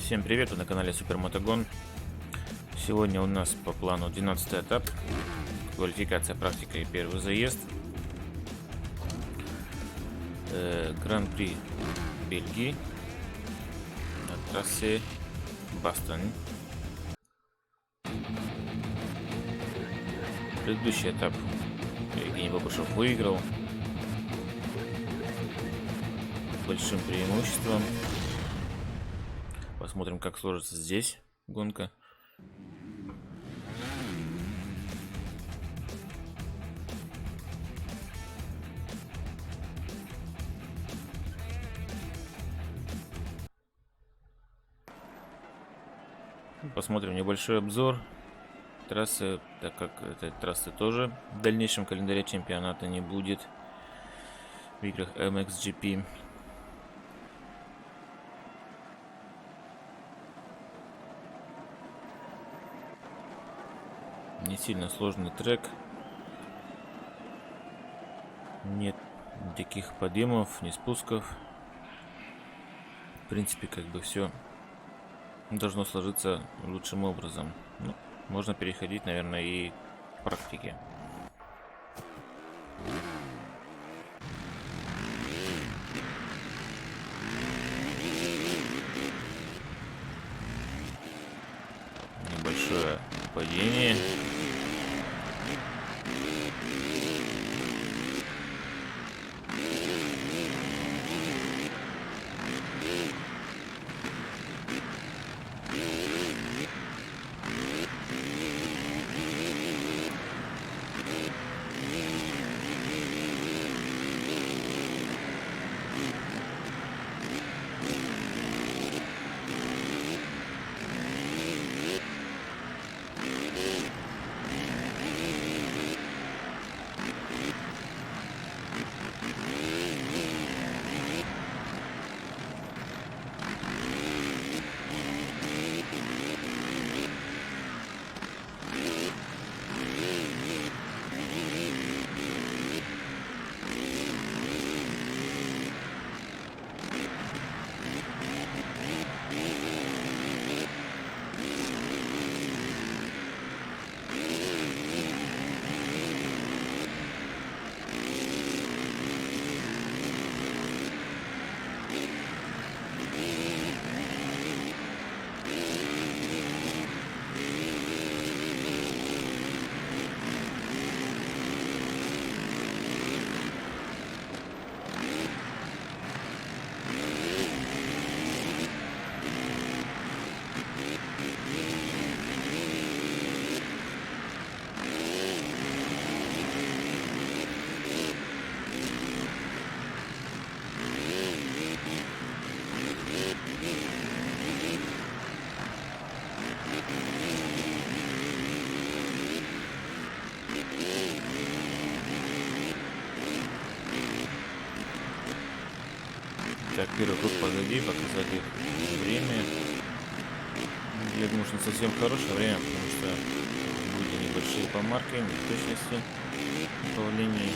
Всем привет, вы на канале Супер Мотогон. Сегодня у нас по плану 12 этап, квалификация, практика и первый заезд. Гран-при Бельгии на трассе Бастон. Предыдущий этап Евгений Бабушев выиграл с большим преимуществом. Посмотрим, как сложится здесь гонка. Посмотрим небольшой обзор трассы, так как этой трассы тоже в дальнейшем календаре чемпионата не будет в играх MXGP. Не сильно сложный трек, нет никаких подъемов, ни спусков. В принципе, как бы все должно сложиться лучшим образом. Ну, можно переходить, наверное, и к практике. Небольшое падение. Так, первый круг позади, показать их время. Я думаю, что совсем хорошее время, потому что были небольшие помарки, неточности управления.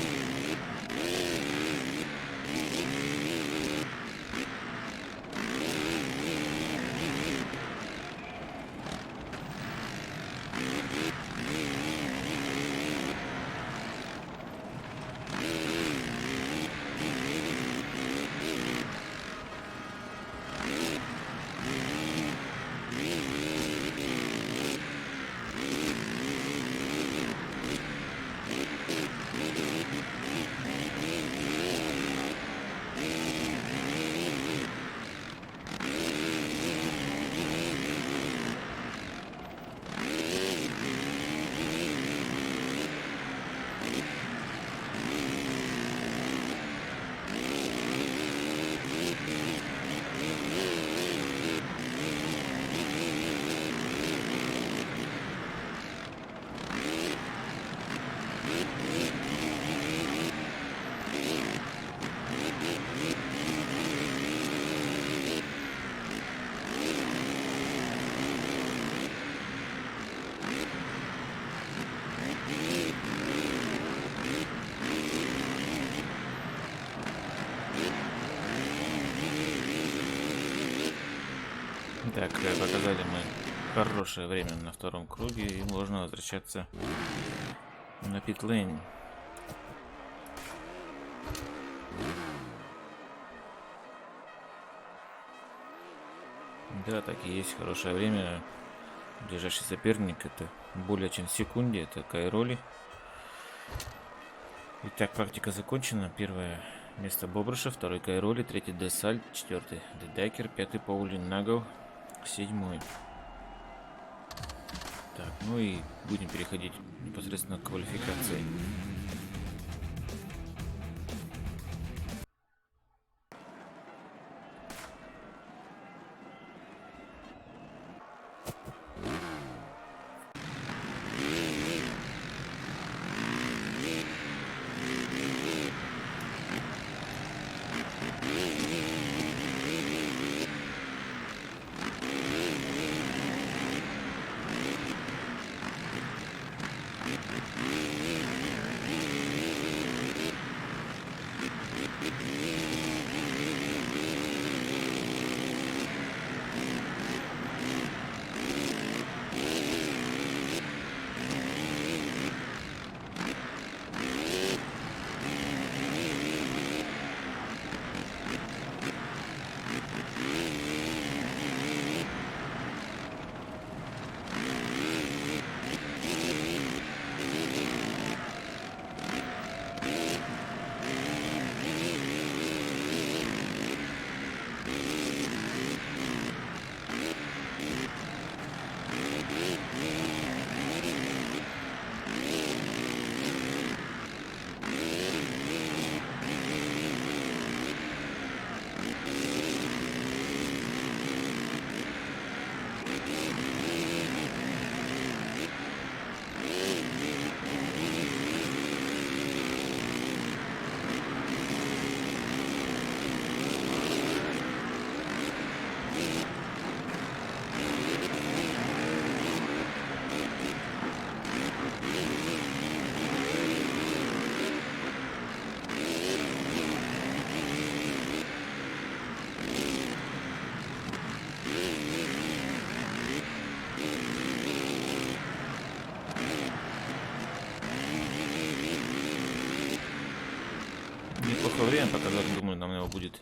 Так, показали мы хорошее время на втором круге, и можно возвращаться на питлейн. Да, так и есть хорошее время. Ближайший соперник это более чем в секунде, это Кайроли. Итак, практика закончена. Первое место Бобрыша, второй Кайроли, третий Десаль, четвертый Дедайкер, пятый Паулин Нагл, седьмой. Так, ну и будем переходить непосредственно к квалификации. Неплохое время показать, думаю, нам его будет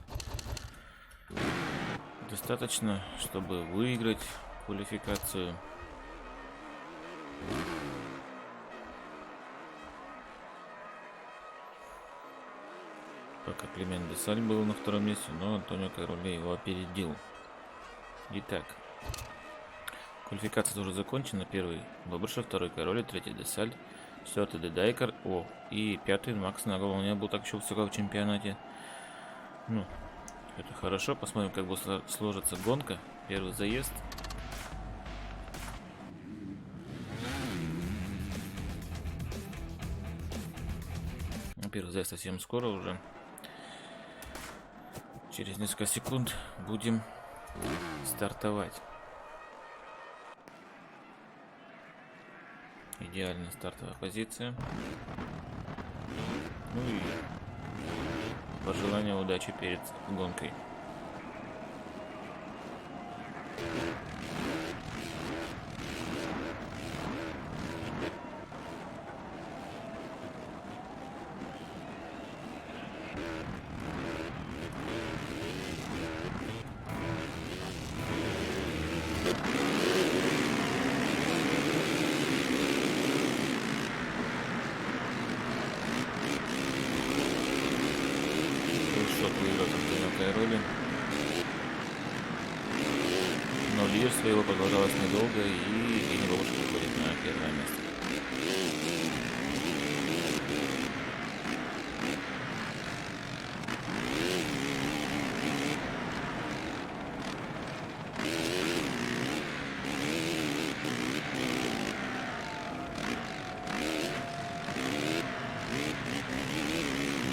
достаточно, чтобы выиграть квалификацию. Пока Климент Десаль был на втором месте, но Антонио Кайроли его опередил. Итак, квалификация уже закончена. Первый Бобрышев, второй Кайроли, третий Десаль, четвертый Дедайкер, и пятый Макс Нагл. Он не был так еще высоко в чемпионате. Ну, это хорошо. Посмотрим, как будет сложиться гонка. Первый заезд. Первый заезд совсем скоро уже. Через несколько секунд будем стартовать. Идеальная стартовая позиция. Ну и пожелания удачи перед гонкой. Кайроли. Но лидерство его продолжалось недолго, и Винни Бобрыш выходит на первое место.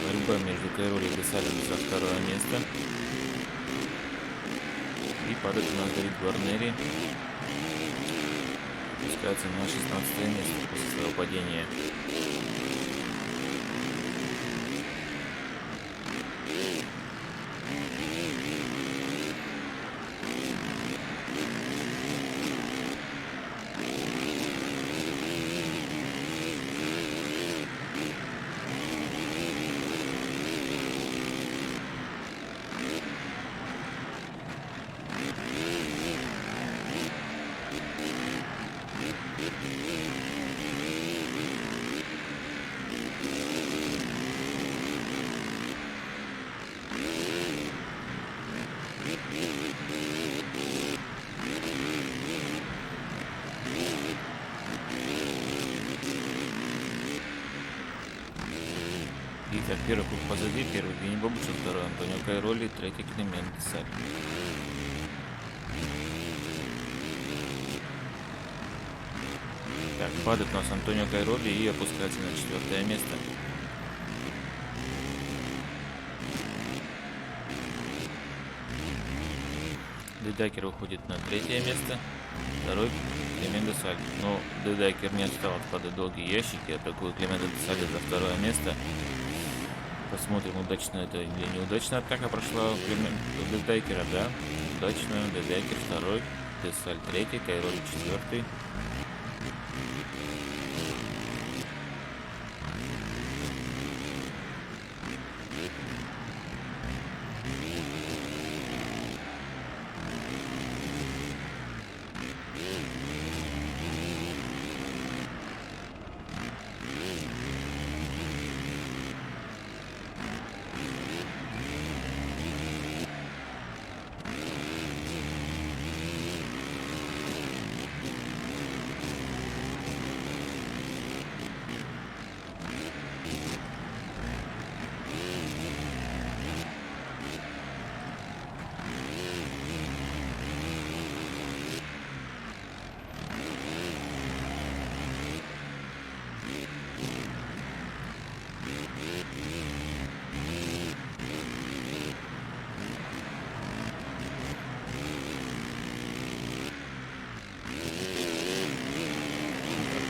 Борьба между Кайроли и Десалем за второе место. И падает у нас Давид Гварнери. Опускается на 16 место после своего падения. Так, первый круг позади, первый Евгений Бобышев, второй Антонио Кайроли, третий Климент Саль. Так, падает у нас Антонио Кайроли и опускается на 4-е место. Дедекер уходит на 3-е место, второй Климент де Саль. Но Дедекер не отстал от пада долгие ящики, атакует Климента де Саля за 2-е место. Посмотрим, удачно это или неудачно атака прошла у Дедекера, да? Удачно, Дедекер второй, де Саль третий, Кайроли четвертый.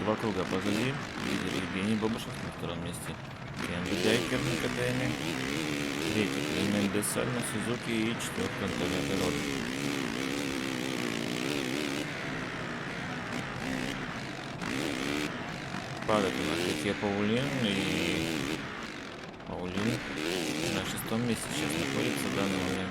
Два круга позади, лидер Евгений Бобышев на втором месте, Кен Дедекер на КТМ, третий Климент де Саль на Сузуки и четвертый Антонио Кайроли. Падает у нас Ликия Паулин, и Паулин на 6-м месте сейчас находится в данный момент.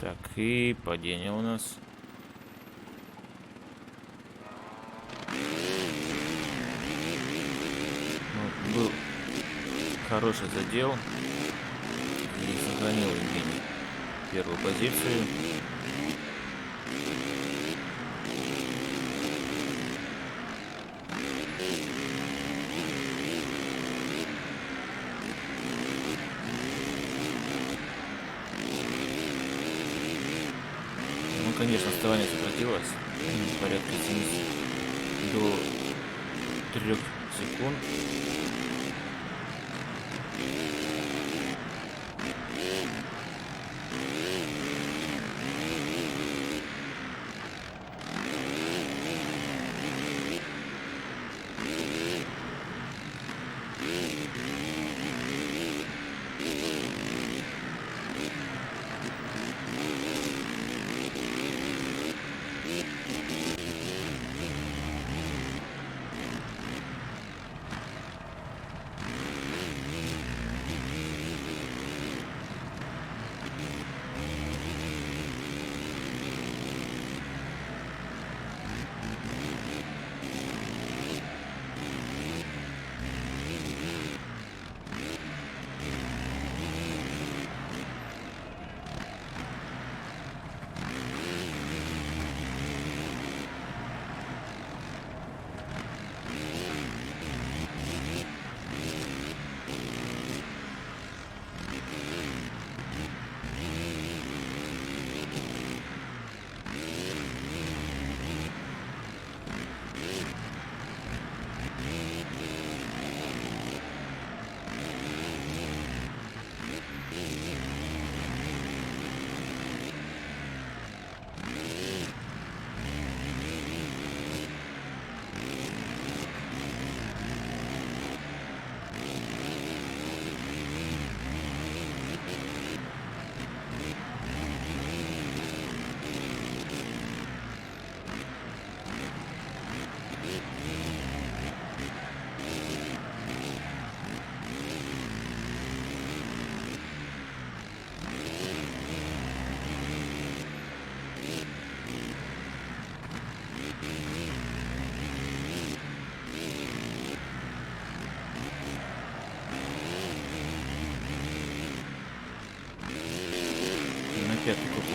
Так, и падение у нас. Ну, был хороший задел. И сохранил Евгений первую позицию. Конечно, отставание сократилось порядка 70 до 3 секунд.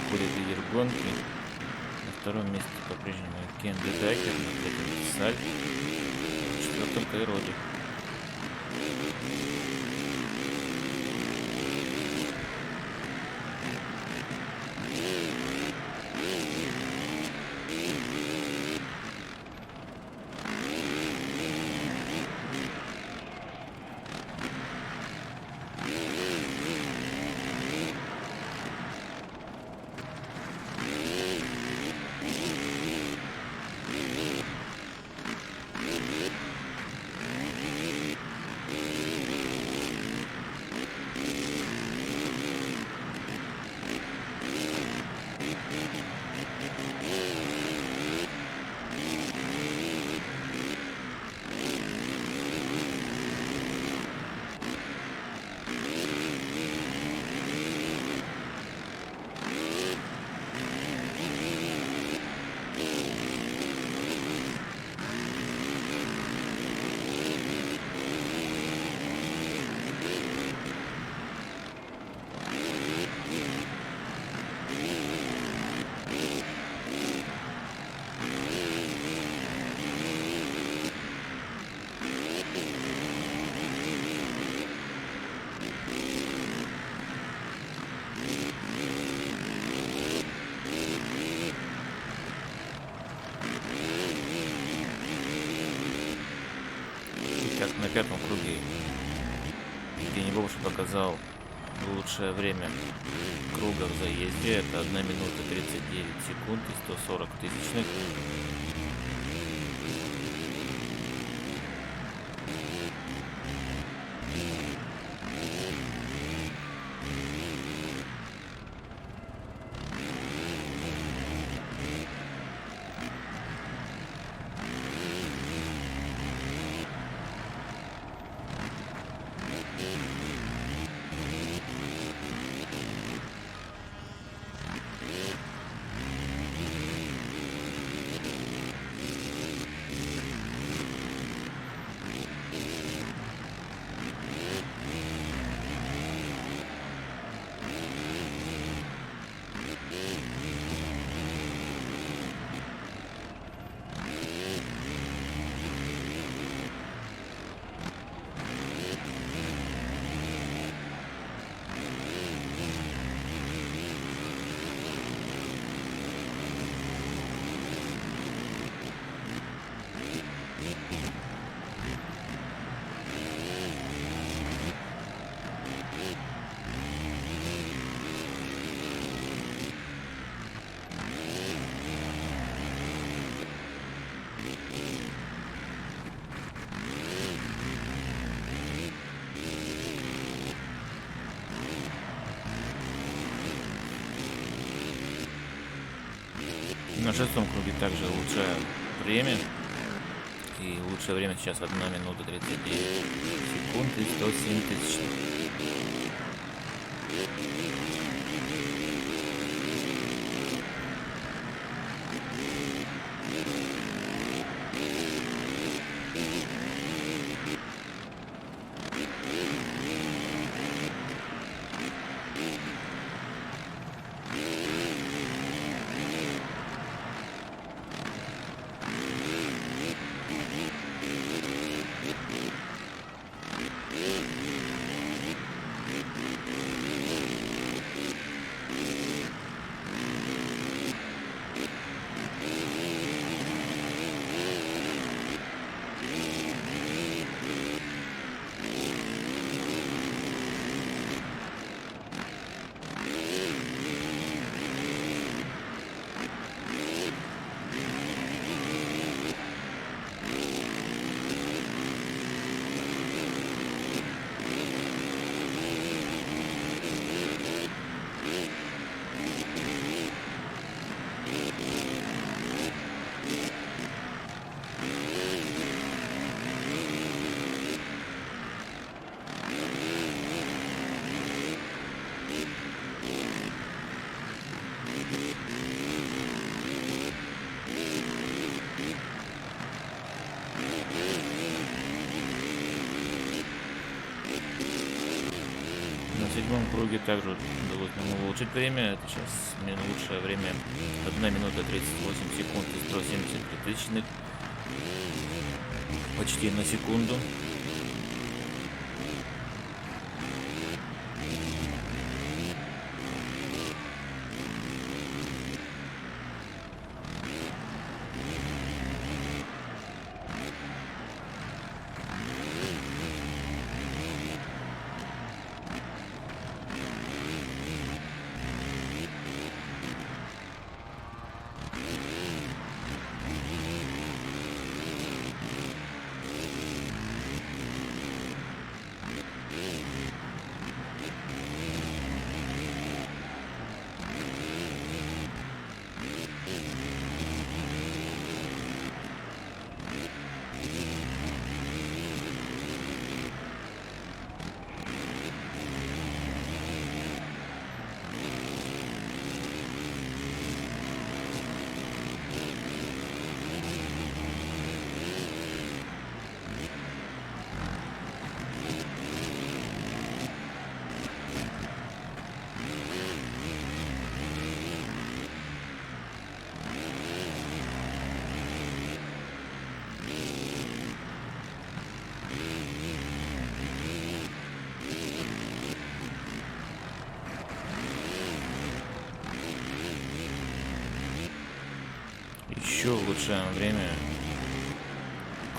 выходит лидер гонки. На втором месте по-прежнему Кен Дедакер, на третьем Саль, на четвертом Кайроди. Как на пятом круге Евгений Бобушев показал лучшее время круга в заезде. Это 1 минута 39 секунд и 140 тысячных. На шестом круге также лучшее время. И лучшее время сейчас 1 минута 39 секунд и 107 тысячных. На 7-м круге также удалось нам улучшить время. Это сейчас лучшее время 1 минута 38 секунд и 173 тысячных. Почти на секунду. Еще улучшаем время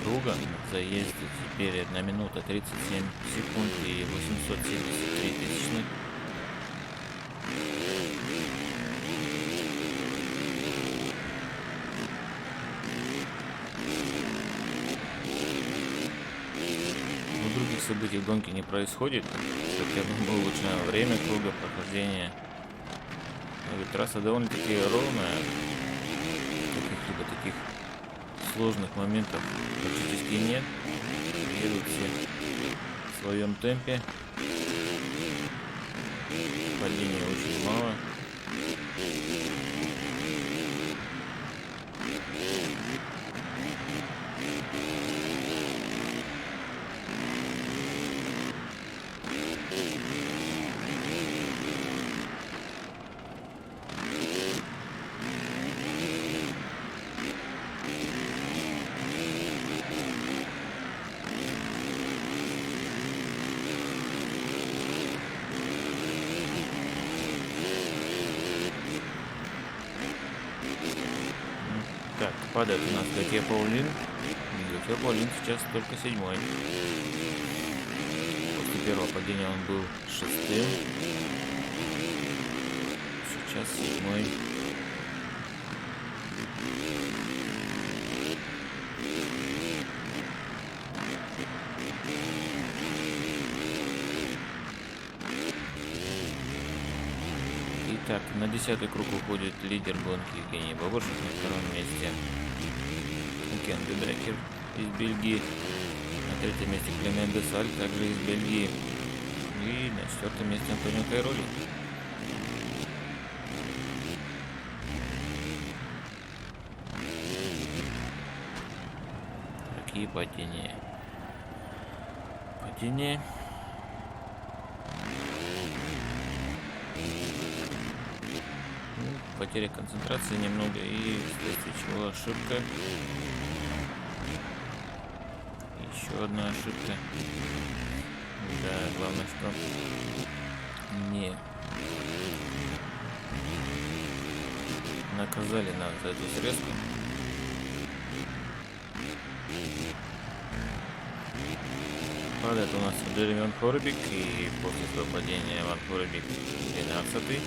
круга на заезде. Теперь 1 минута 37 секунд и 873 тысячных. Но других событий в гонке не происходит. Как я думаю, улучшаем время круга прохождения. Трасса довольно-таки ровная. Каких-либо таких сложных моментов практически нет. Едут все в своем темпе. Падений очень мало. Так, падает у нас Готье Паулин. Готье Паулин сейчас только 7-й. После первого падения он был 6-м. Сейчас 7-й. Итак, на 10-й круг уходит лидер гонки Евгений Бабушев, на втором месте Кен Дедрекер из Бельгии, на 3-м месте Клемен де Саль, также из Бельгии, и на 4-м месте Антонио Кайроли. Какие падения? Падения. Потеря концентрации немного и вследствие чего ошибка. Еще одна ошибка. Да, главное, что не наказали нас за эту срезку. Падает у нас Джереми Ван Хорбик, и после своего падения Ван Хорбик 12-й.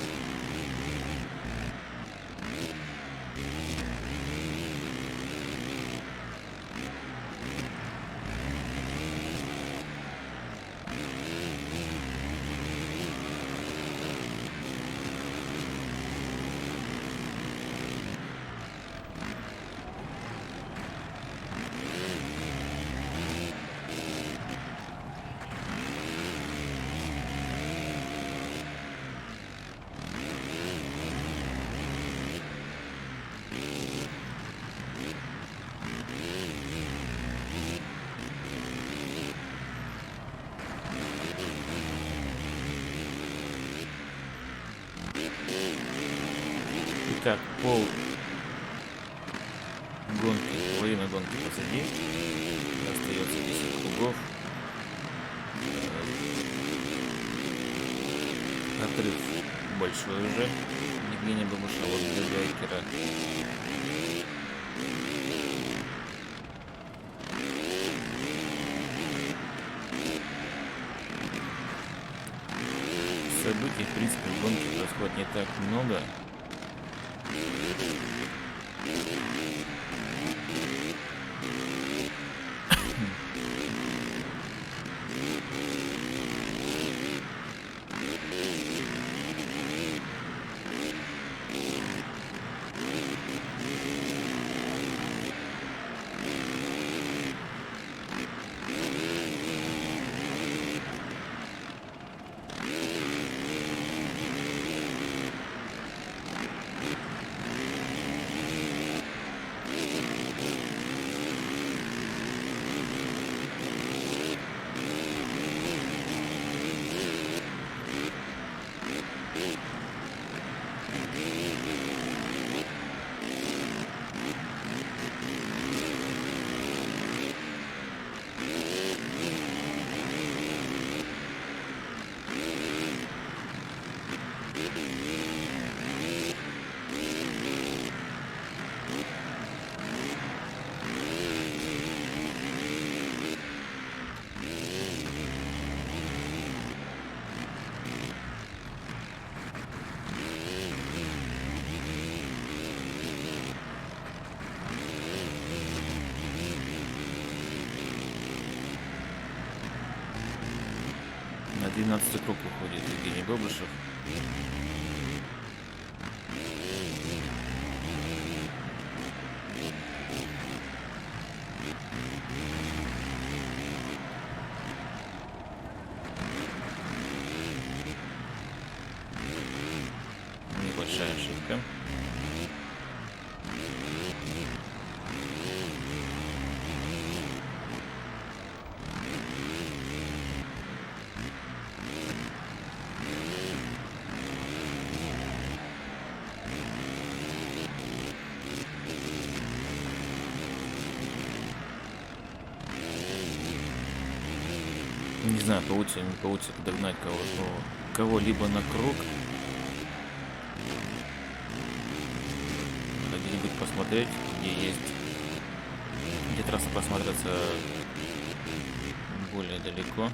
Так, пол гонки, половина гонки позади. Остается 10 кругов. Отрыв большой уже. Евгения Бабуша вот до Гайкера. Событий, в принципе, в гонке происходит не так много. На 12-й круг уходит Евгений Бобышев. Небольшая ошибка. Не знаю, получится или не получится догнать кого-либо на круг. Где-нибудь посмотреть, где трасса просматривается более далеко.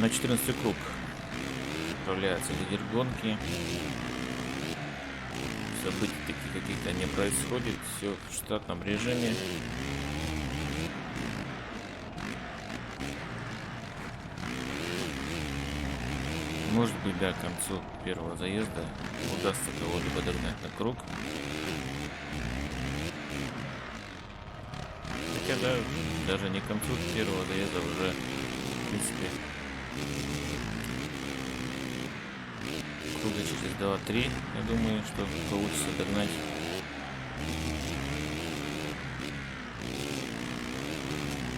На 14 круг отправляется лидер гонки. Событий таких каких-то не происходит. Все в штатном режиме. Может быть, да, к концу первого заезда удастся кого-либо догнать на круг. Хотя, да, даже не к концу первого заезда уже, в принципе, круга через 2-3, я думаю, что получится догнать.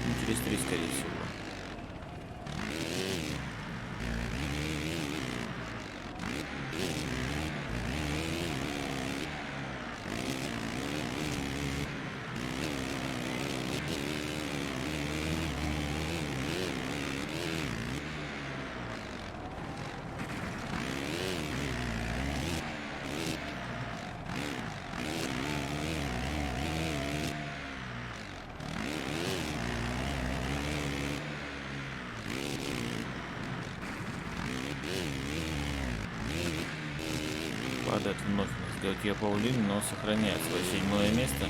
Ну, через 3, скорее всего. Падает вновь на стрелке Паулин, но сохраняет свое 7-е место.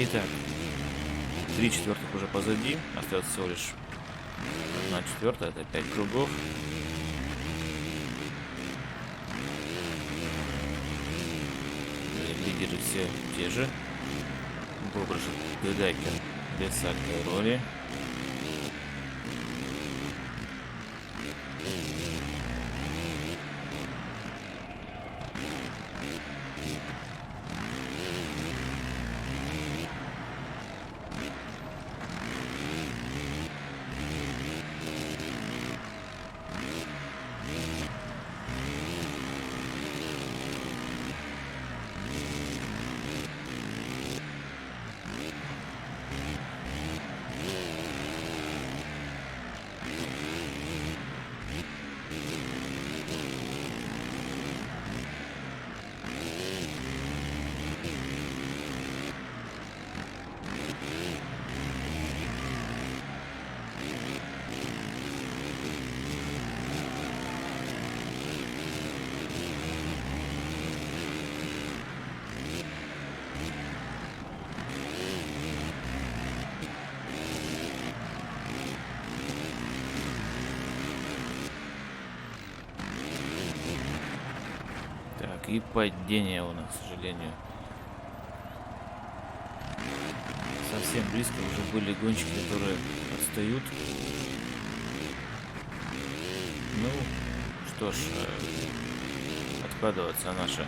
Итак, 3 четвертых уже позади, остается всего лишь 1 четвертая, это 5 кругов. Лидеры все те же. Бобржик, Дедекер, без всякой роли. И падение у нас, к сожалению. Совсем близко уже были гонщики, которые отстают. Ну, что ж, откладывается наше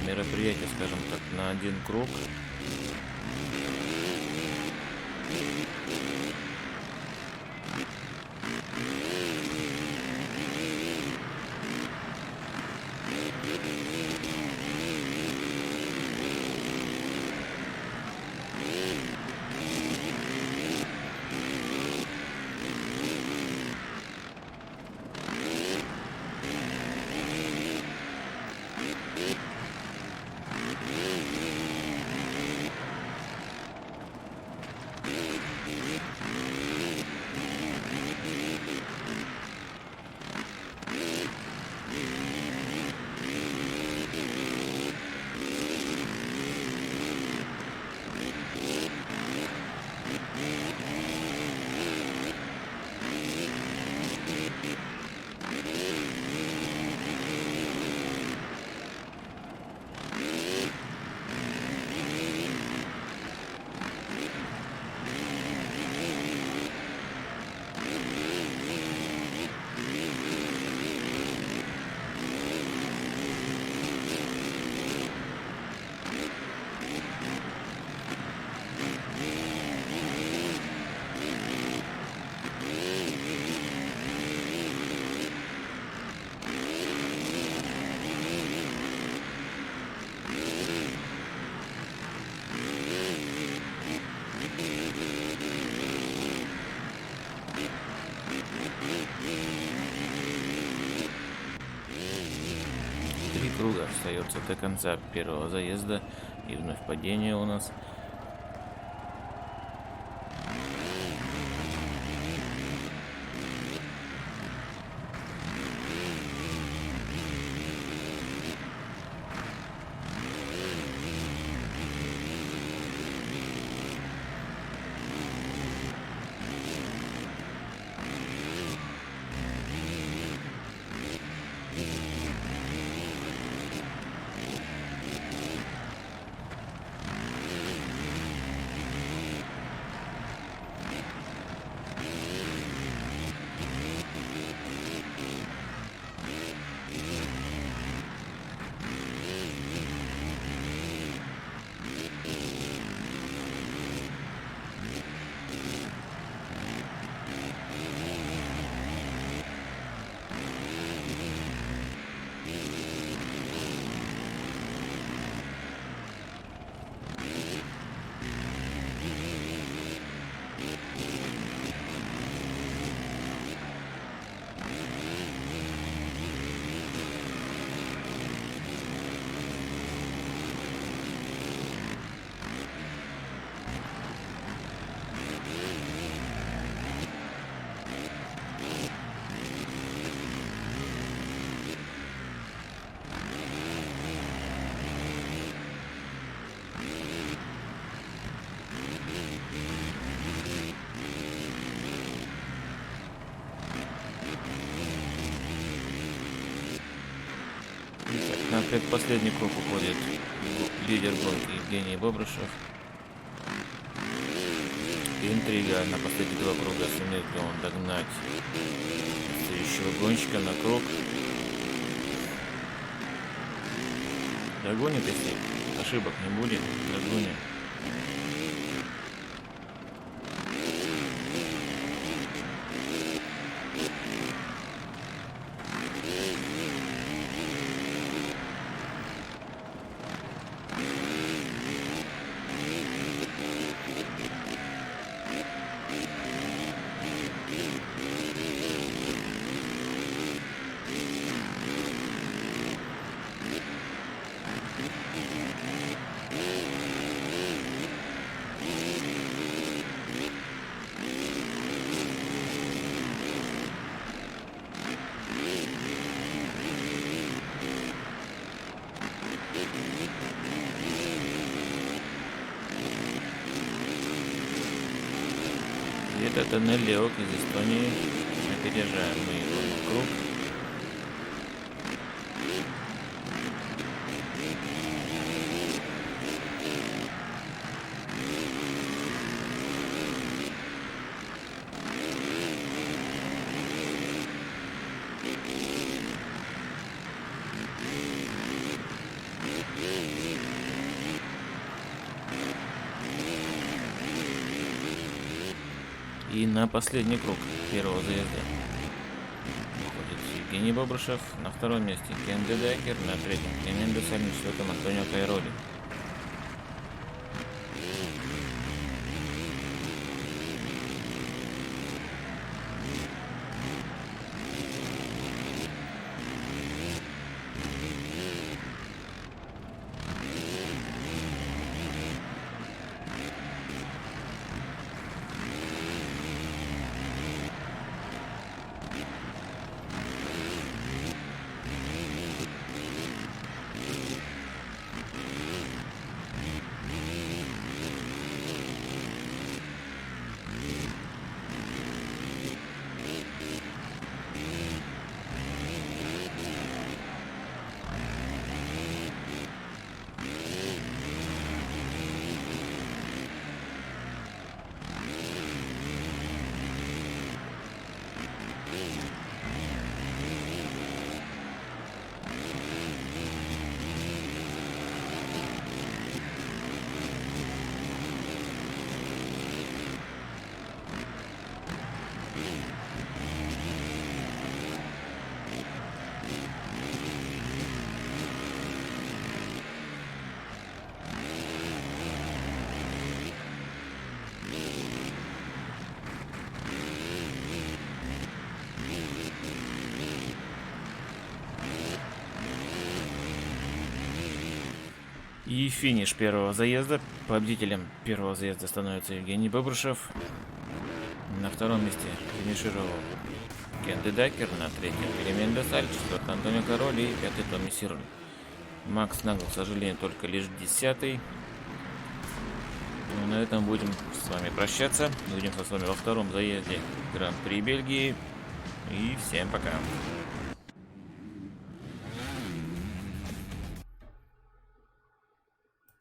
мероприятие, скажем так, на 1 круг. круга остается до конца первого заезда. И вновь падение у нас. На предпоследний круг уходит лидер гонки Евгений Бобрышев. Интрига на последние два круга, сумеет ли он догнать следующего гонщика на круг. Догонит, если ошибок не будет, догонит. Это тоннель Леок из Эстонии. Опережаем мы его на круг. И на последний круг первого заезда уходит Евгений Бобрышев. На втором месте Кен Дедекер, на третьем Клементо, на четвертом Антонио Кайроли. И финиш первого заезда. Победителем первого заезда становится Евгений Бобрышев. На втором месте финишировал Кенты Дакер, на третьем Перемен Десаль, четвертый Антонио Король и пятый Томми Сирль. Макс Нагл, к сожалению, только лишь 10-й. Ну, на этом будем с вами прощаться. Увидимся с вами во втором заезде Гран-при Бельгии. И всем пока.